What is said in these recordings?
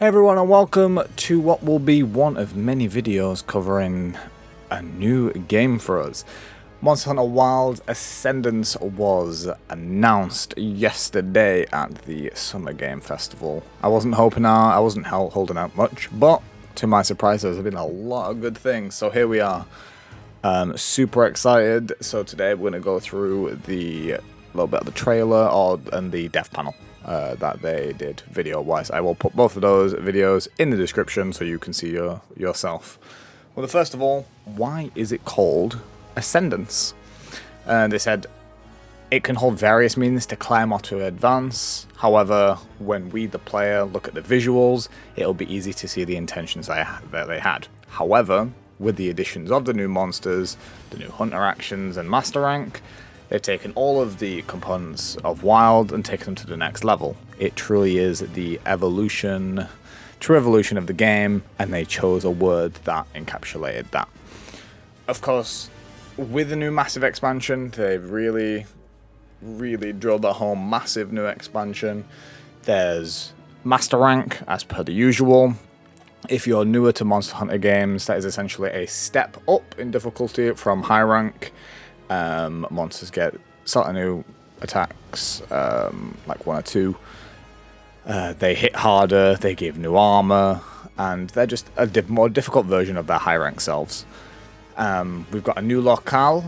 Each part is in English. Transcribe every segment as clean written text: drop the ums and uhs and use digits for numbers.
Hey everyone, and welcome to what will be one of many videos covering a new game for us. Monster Hunter Wilds Ascendance was announced yesterday at the Summer Game Festival. I wasn't holding out much, but to my surprise there's been a lot of good things, so here we are. Super excited. So today we're going to go through the little bit of the trailer and the dev panel that they did video-wise. I will put both of those videos in the description so you can see yourself. Well, first of all, why is it called Ascendance? They said it can hold various meanings to climb or to advance. However, when we, the player, look at the visuals, it'll be easy to see the intentions that they had. However, with the additions of the new monsters, the new hunter actions and master rank, they've taken all of the components of Wild and taken them to the next level. It truly is the true evolution of the game, and they chose a word that encapsulated that. Of course, with the new massive expansion, they've really drilled that home. Massive new expansion. There's master rank, as per the usual. If you're newer to Monster Hunter games, that is essentially a step up in difficulty from high rank. Monsters get sort of new attacks, like 1 or 2. They hit harder, they give new armor, and they're just a more difficult version of their high rank selves. We've got a new locale,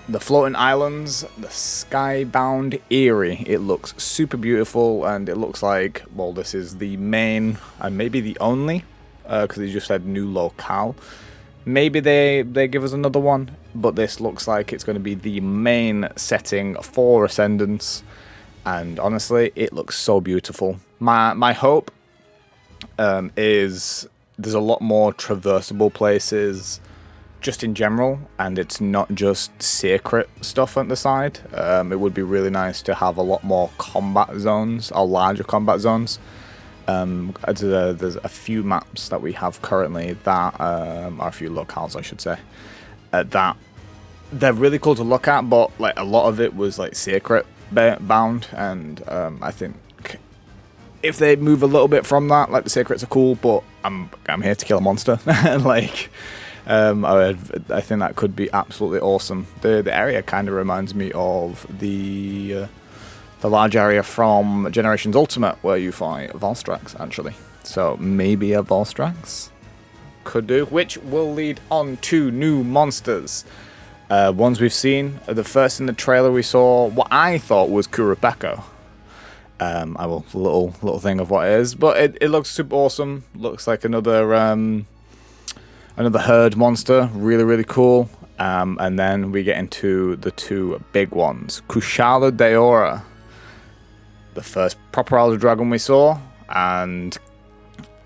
the floating islands, the skybound Orry. It looks super beautiful, and it looks like, well, this is the main and maybe the only, because they just said new locale. Maybe they give us another one, but this looks like it's going to be the main setting for Ascendance, and honestly, it looks so beautiful. My hope is there's a lot more traversable places just in general, and it's not just secret stuff on the side. It would be really nice to have a lot more combat zones, or larger combat zones. There's a few maps that we have currently that are a few locales, I should say, that they're really cool to look at, but like a lot of it was like secret bound, and I think if they move a little bit from that, like the secrets are cool, but I'm here to kill a monster. Like I think that could be absolutely awesome. The area kind of reminds me of the large area from Generations Ultimate, where you fight Volstrax, actually. So maybe a Volstrax could do, which will lead on to new monsters. Ones we've seen. The first in the trailer we saw what I thought was Kurapeko. I will little thing of what it is, but it looks super awesome. Looks like another herd monster. Really cool. And then we get into the two big ones, Kushala Daora, the first proper Elder Dragon we saw, and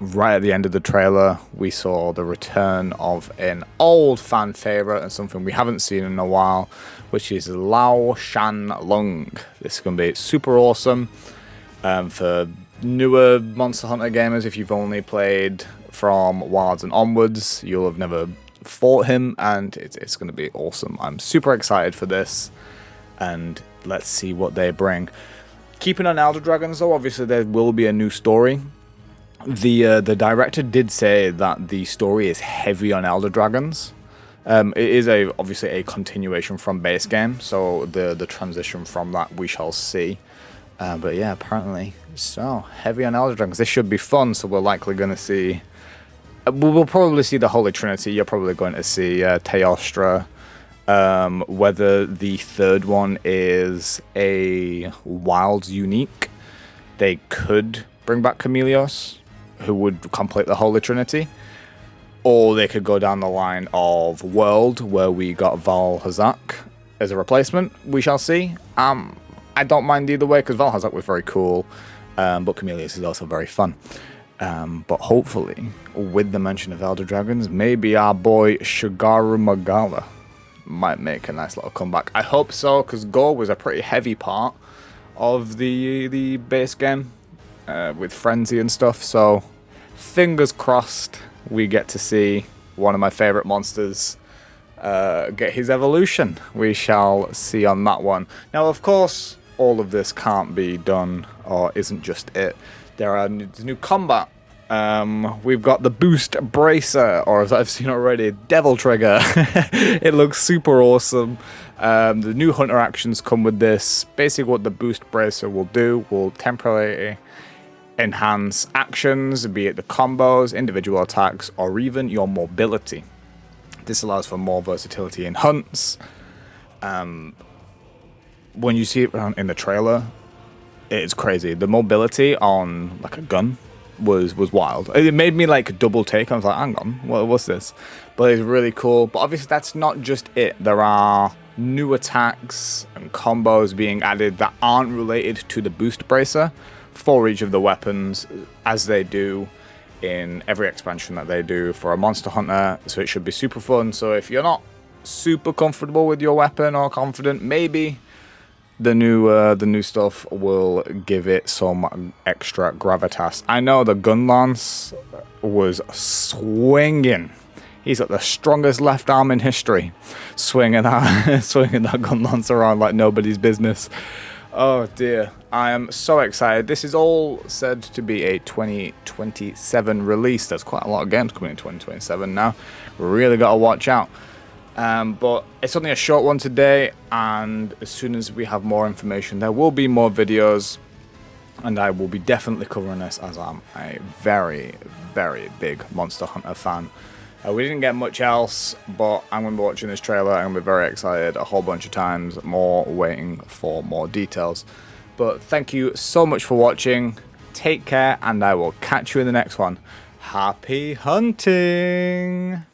right at the end of the trailer we saw the return of an old fan favorite and something we haven't seen in a while, which is Lao Shan Lung. This is going to be super awesome for newer Monster Hunter gamers. If you've only played from Wilds and onwards, you'll have never fought him, and it's going to be awesome. I'm super excited for this, and let's see what they bring. Keeping on Elder Dragons, though, obviously there will be a new story. The director did say that the story is heavy on Elder Dragons. It is obviously a continuation from base game, so the transition from that we shall see. But yeah, apparently so heavy on Elder Dragons. This should be fun. So we're likely going to see. We'll probably see the Holy Trinity. You're probably going to see Teostra. Whether the third one is a Wilds unique, they could bring back Chameleos, who would complete the Holy Trinity, or they could go down the line of World, where we got Val Hazak as a replacement. We shall see. I don't mind either way, because Val Hazak was very cool, but Chameleos is also very fun. But hopefully, with the mention of Elder Dragons, maybe our boy Shigaru Magala might make a nice little comeback. I hope so, because Gore was a pretty heavy part of the base game with Frenzy and stuff, so fingers crossed we get to see one of my favourite monsters get his evolution. We shall see on that one. Now, of course, all of this can't be done, or isn't just it. There's new combat We've got the Boost Bracer, or as I've seen already, Devil Trigger. It looks super awesome. The new Hunter actions come with this. Basically what the Boost Bracer will do will temporarily enhance actions, be it the combos, individual attacks, or even your mobility. This allows for more versatility in hunts. When you see it in the trailer, it's crazy. The mobility on like a gun was wild. It made me like double take. I was like, hang on, what's this? But it's really cool. But obviously that's not just it. There are new attacks and combos being added that aren't related to the Boost Bracer for each of the weapons, as they do in every expansion that they do for a Monster Hunter. So it should be super fun. So if you're not super comfortable with your weapon or confident, maybe the new stuff will give it some extra gravitas. I know the gun lance was swinging. He's got the strongest left arm in history, swinging that gun lance around like nobody's business. Oh dear, I am so excited. This is all said to be a 2027 release. There's quite a lot of games coming in 2027 now. Really got to watch out. But it's only a short one today, and as soon as we have more information, there will be more videos, and I will be definitely covering this, as I'm a very, very big Monster Hunter fan. We didn't get much else, but I'm going to be watching this trailer. I'm going to be very excited a whole bunch of times, more waiting for more details. But thank you so much for watching. Take care, and I will catch you in the next one. Happy hunting!